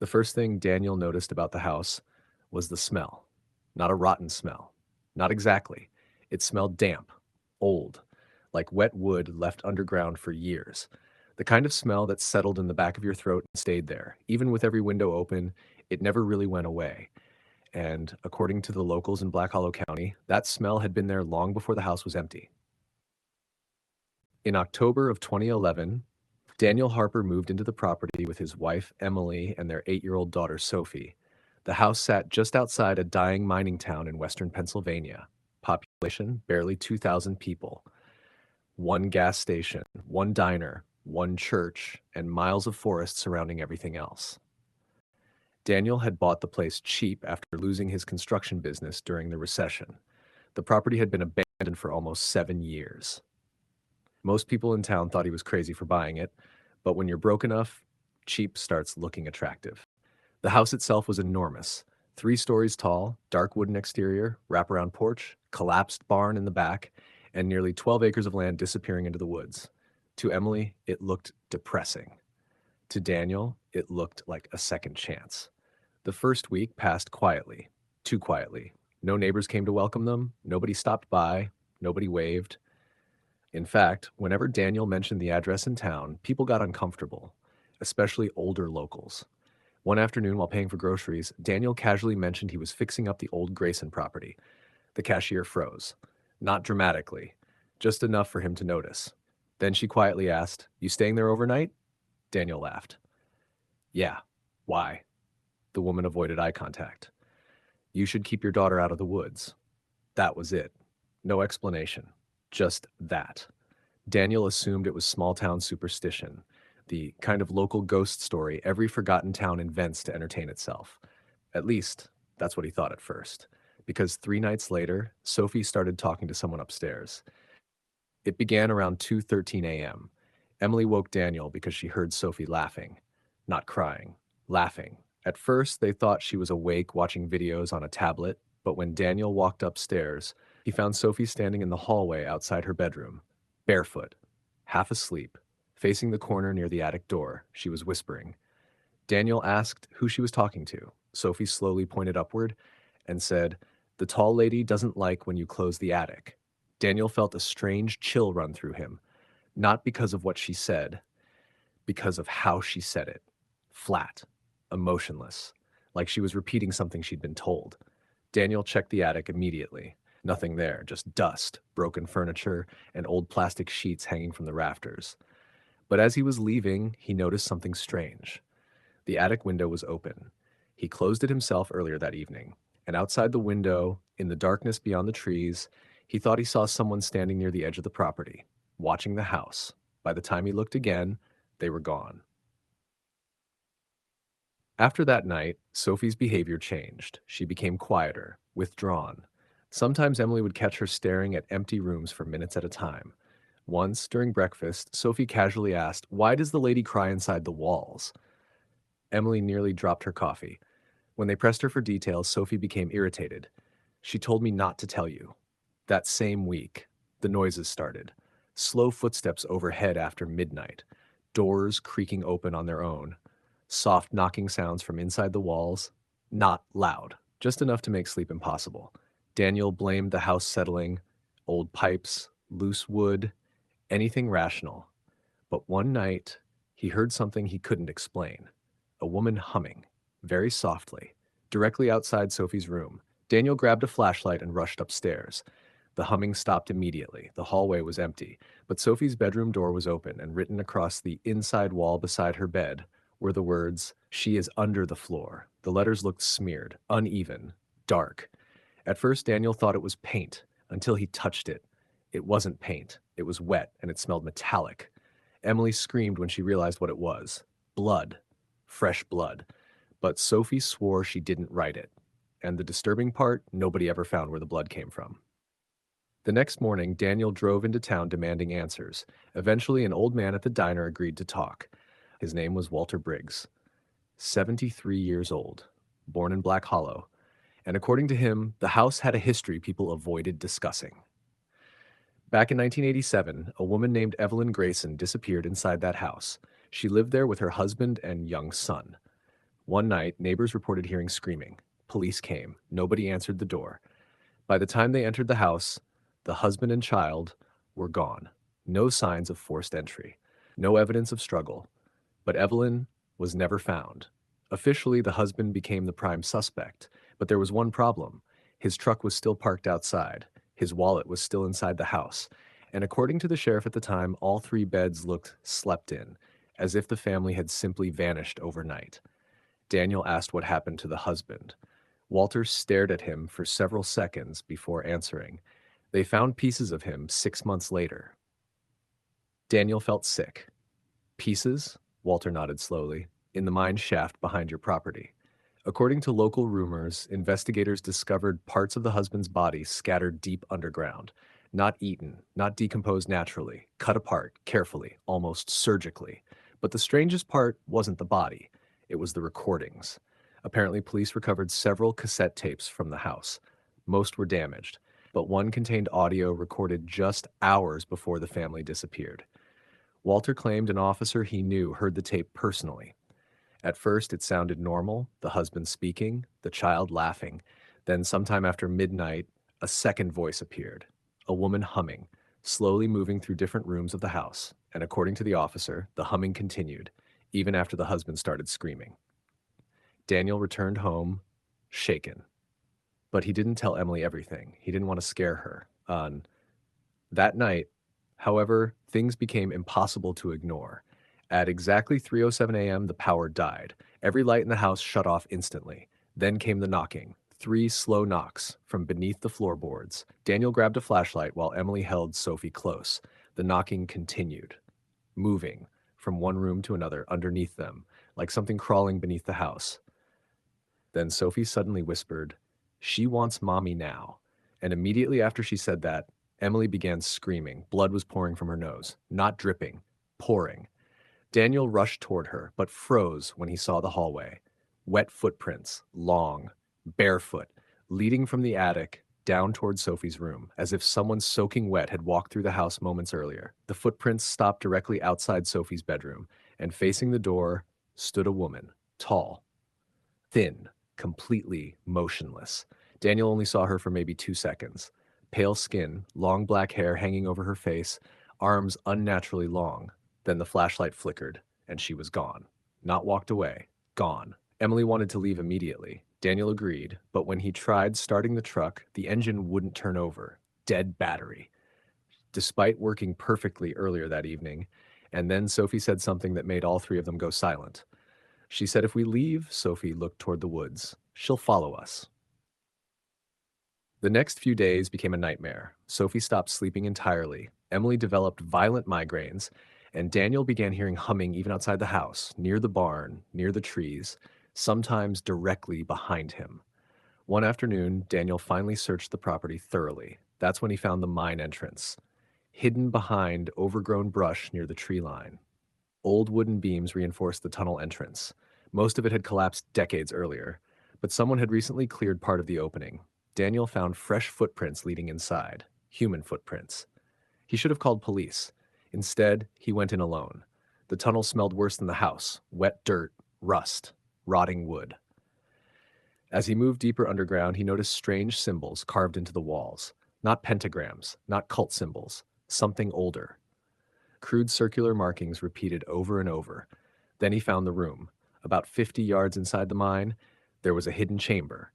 The first thing Daniel noticed about the house was the smell. Not a rotten smell. Not exactly. It smelled damp, old, like wet wood left underground for years. The kind of smell that settled in the back of your throat and stayed there. Even with every window open, it never really went away. And according to the locals in Black Hollow County, that smell had been there long before the house was empty. In October of 2011, Daniel Harper moved into the property with his wife, Emily, and their 8-year-old daughter, Sophie. The house sat just outside a dying mining town in western Pennsylvania. Population, barely 2,000 people. One gas station, one diner, one church, and miles of forest surrounding everything else. Daniel had bought the place cheap after losing his construction business during the recession. The property had been abandoned for almost 7 years. Most people in town thought he was crazy for buying it, but when you're broke enough, cheap starts looking attractive. The house itself was enormous, 3 stories tall, dark wooden exterior, wraparound porch, collapsed barn in the back, and nearly 12 acres of land disappearing into the woods. To Emily, it looked depressing. To Daniel, it looked like a second chance. The first week passed quietly, too quietly. No neighbors came to welcome them, nobody stopped by, nobody waved. In fact, whenever Daniel mentioned the address in town, people got uncomfortable, especially older locals. One afternoon, while paying for groceries, Daniel casually mentioned he was fixing up the old Grayson property. The cashier froze. Not dramatically, just enough for him to notice. Then she quietly asked, "You staying there overnight?" Daniel laughed. "Yeah. Why?" The woman avoided eye contact. "You should keep your daughter out of the woods." That was it. No explanation. Just that. Daniel assumed it was small town superstition, the kind of local ghost story every forgotten town invents to entertain itself. At least, that's what he thought at first. Because 3 nights later, Sophie started talking to someone upstairs. It began around 2:13 a.m. Emily woke Daniel because she heard Sophie laughing. Not crying, laughing. At first, they thought she was awake watching videos on a tablet, but when Daniel walked upstairs, he found Sophie standing in the hallway outside her bedroom, barefoot, half asleep, facing the corner near the attic door. She was whispering. Daniel asked who she was talking to. Sophie slowly pointed upward and said, "The tall lady doesn't like when you close the attic." Daniel felt a strange chill run through him, not because of what she said, because of how she said it. Flat, emotionless, like she was repeating something she'd been told. Daniel checked the attic immediately. Nothing there, just dust, broken furniture, and old plastic sheets hanging from the rafters. But as he was leaving, he noticed something strange. The attic window was open. He closed it himself earlier that evening, and outside the window, in the darkness beyond the trees, he thought he saw someone standing near the edge of the property, watching the house. By the time he looked again, they were gone. After that night, Sophie's behavior changed. She became quieter, withdrawn. Sometimes Emily would catch her staring at empty rooms for minutes at a time. Once, during breakfast, Sophie casually asked, "Why does the lady cry inside the walls?" Emily nearly dropped her coffee. When they pressed her for details, Sophie became irritated. "She told me not to tell you." That same week, the noises started. Slow footsteps overhead after midnight, doors creaking open on their own, soft knocking sounds from inside the walls, not loud, just enough to make sleep impossible. Daniel blamed the house settling, old pipes, loose wood, anything rational. But one night, he heard something he couldn't explain. A woman humming, very softly, directly outside Sophie's room. Daniel grabbed a flashlight and rushed upstairs. The humming stopped immediately. The hallway was empty, but Sophie's bedroom door was open, and written across the inside wall beside her bed were the words, "She is under the floor." The letters looked smeared, uneven, dark. At first, Daniel thought it was paint, until he touched it. It wasn't paint. It was wet, and it smelled metallic. Emily screamed when she realized what it was. Blood. Fresh blood. But Sophie swore she didn't write it. And the disturbing part, nobody ever found where the blood came from. The next morning, Daniel drove into town demanding answers. Eventually, an old man at the diner agreed to talk. His name was Walter Briggs, 73 years old, born in Black Hollow. And according to him, the house had a history people avoided discussing. Back in 1987, a woman named Evelyn Grayson disappeared inside that house. She lived there with her husband and young son. One night, neighbors reported hearing screaming. Police came. Nobody answered the door. By the time they entered the house, the husband and child were gone. No signs of forced entry. No evidence of struggle. But Evelyn was never found. Officially, the husband became the prime suspect, but there was one problem. His truck was still parked outside. His wallet was still inside the house. And according to the sheriff at the time, all three beds looked slept in, as if the family had simply vanished overnight. Daniel asked what happened to the husband. Walter stared at him for several seconds before answering. They found pieces of him 6 months later. Daniel felt sick. Pieces? Walter nodded slowly. In the mine shaft behind your property. According to local rumors, investigators discovered parts of the husband's body scattered deep underground. Not eaten, not decomposed naturally, cut apart, carefully, almost surgically. But the strangest part wasn't the body. It was the recordings. Apparently, police recovered several cassette tapes from the house. Most were damaged, but one contained audio recorded just hours before the family disappeared. Walter claimed an officer he knew heard the tape personally. At first, it sounded normal, the husband speaking, the child laughing. Then, sometime after midnight, a second voice appeared, a woman humming, slowly moving through different rooms of the house. And according to the officer, the humming continued, even after the husband started screaming. Daniel returned home, shaken. But he didn't tell Emily everything. He didn't want to scare her. That night, however, things became impossible to ignore. At exactly 3:07 a.m., the power died. Every light in the house shut off instantly. Then came the knocking. 3 slow knocks from beneath the floorboards. Daniel grabbed a flashlight while Emily held Sophie close. The knocking continued, moving from one room to another underneath them, like something crawling beneath the house. Then Sophie suddenly whispered, "She wants mommy now." And immediately after she said that, Emily began screaming. Blood was pouring from her nose. Not dripping, pouring. Daniel rushed toward her, but froze when he saw the hallway. Wet footprints, long, barefoot, leading from the attic down toward Sophie's room, as if someone soaking wet had walked through the house moments earlier. The footprints stopped directly outside Sophie's bedroom, and facing the door stood a woman, tall, thin, completely motionless. Daniel only saw her for maybe 2 seconds. Pale skin, long black hair hanging over her face, arms unnaturally long. Then the flashlight flickered, and she was gone. Not walked away, gone. Emily wanted to leave immediately. Daniel agreed, but when he tried starting the truck, the engine wouldn't turn over. Dead battery. Despite working perfectly earlier that evening, and then Sophie said something that made all three of them go silent. She said, "If we leave," Sophie looked toward the woods, "she'll follow us." The next few days became a nightmare. Sophie stopped sleeping entirely. Emily developed violent migraines, and Daniel began hearing humming even outside the house, near the barn, near the trees, sometimes directly behind him. One afternoon, Daniel finally searched the property thoroughly. That's when he found the mine entrance, hidden behind overgrown brush near the tree line. Old wooden beams reinforced the tunnel entrance. Most of it had collapsed decades earlier, but someone had recently cleared part of the opening. Daniel found fresh footprints leading inside, human footprints. He should have called police. Instead, he went in alone. The tunnel smelled worse than the house: wet dirt, rust, rotting wood. As he moved deeper underground, he noticed strange symbols carved into the walls. Not pentagrams, not cult symbols, something older. Crude circular markings repeated over and over. Then he found the room. About 50 yards inside the mine, there was a hidden chamber,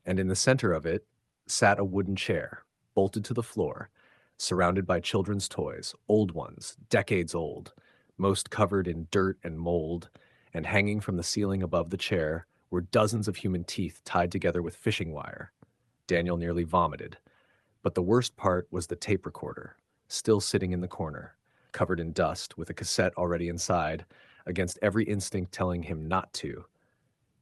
and in the center of it sat a wooden chair, bolted to the floor, surrounded by children's toys, old ones, decades old, most covered in dirt and mold, and hanging from the ceiling above the chair were dozens of human teeth tied together with fishing wire. Daniel nearly vomited. But the worst part was the tape recorder, still sitting in the corner, covered in dust, with a cassette already inside, against every instinct telling him not to.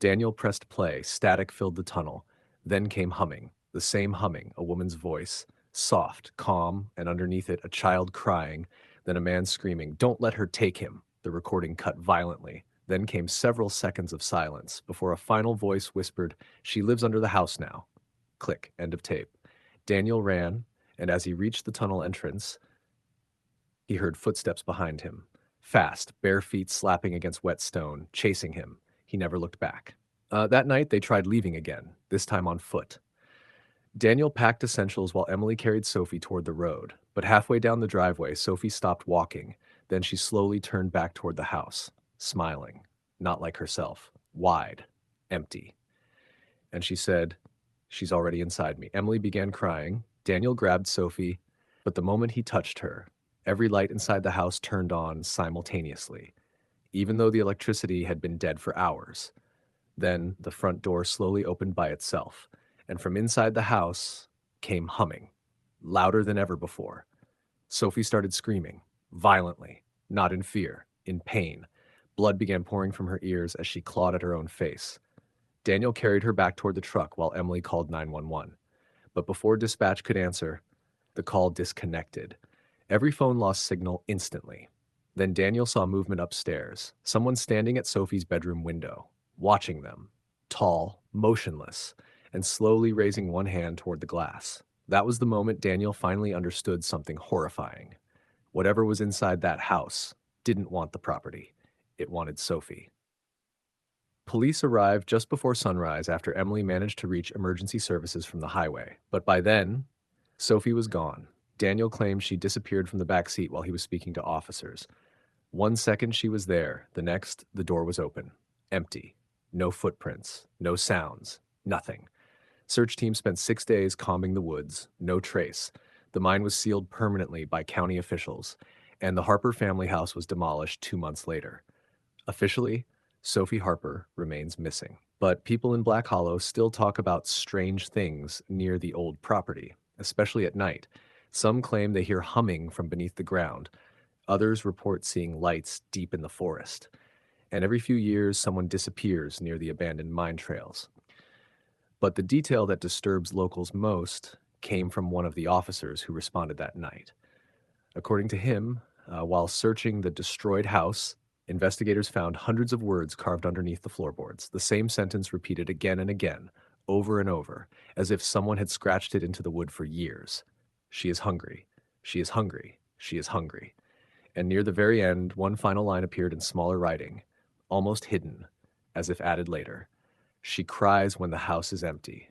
Daniel pressed play. Static filled the tunnel. Then came humming, the same humming, a woman's voice, soft, calm, and underneath it a child crying, then a man screaming, "Don't let her take him." The recording cut violently. Then came several seconds of silence before a final voice whispered, "She lives under the house now." Click, end of tape. Daniel ran, and as he reached the tunnel entrance, he heard footsteps behind him. Fast, bare feet slapping against wet stone, chasing him. He never looked back. That night, they tried leaving again, this time on foot. Daniel packed essentials while Emily carried Sophie toward the road, but halfway down the driveway, Sophie stopped walking. Then she slowly turned back toward the house, smiling, not like herself, wide, empty. And she said, "She's already inside me." Emily began crying. Daniel grabbed Sophie, but the moment he touched her, every light inside the house turned on simultaneously, even though the electricity had been dead for hours. Then the front door slowly opened by itself, and from inside the house came humming, louder than ever before. Sophie started screaming, violently, not in fear, in pain. Blood began pouring from her ears as she clawed at her own face. Daniel carried her back toward the truck while Emily called 911. But before dispatch could answer, the call disconnected. Every phone lost signal instantly. Then Daniel saw movement upstairs, someone standing at Sophie's bedroom window, watching them, tall, motionless, and slowly raising one hand toward the glass. That was the moment Daniel finally understood something horrifying. Whatever was inside that house didn't want the property. It wanted Sophie. Police arrived just before sunrise after Emily managed to reach emergency services from the highway. But by then, Sophie was gone. Daniel claimed she disappeared from the back seat while he was speaking to officers. 1 second she was there, the next, the door was open. Empty. No footprints, no sounds, nothing. Search team spent 6 days combing the woods, no trace. The mine was sealed permanently by county officials, and the Harper family house was demolished 2 months later. Officially, Sophie Harper remains missing. But people in Black Hollow still talk about strange things near the old property, especially at night. Some claim they hear humming from beneath the ground. Others report seeing lights deep in the forest. And every few years, someone disappears near the abandoned mine trails. But the detail that disturbs locals most came from one of the officers who responded that night. According to him, while searching the destroyed house, investigators found hundreds of words carved underneath the floorboards, the same sentence repeated again and again, over and over, as if someone had scratched it into the wood for years. She is hungry. She is hungry. She is hungry. And near the very end, one final line appeared in smaller writing, almost hidden, as if added later. She cries when the house is empty.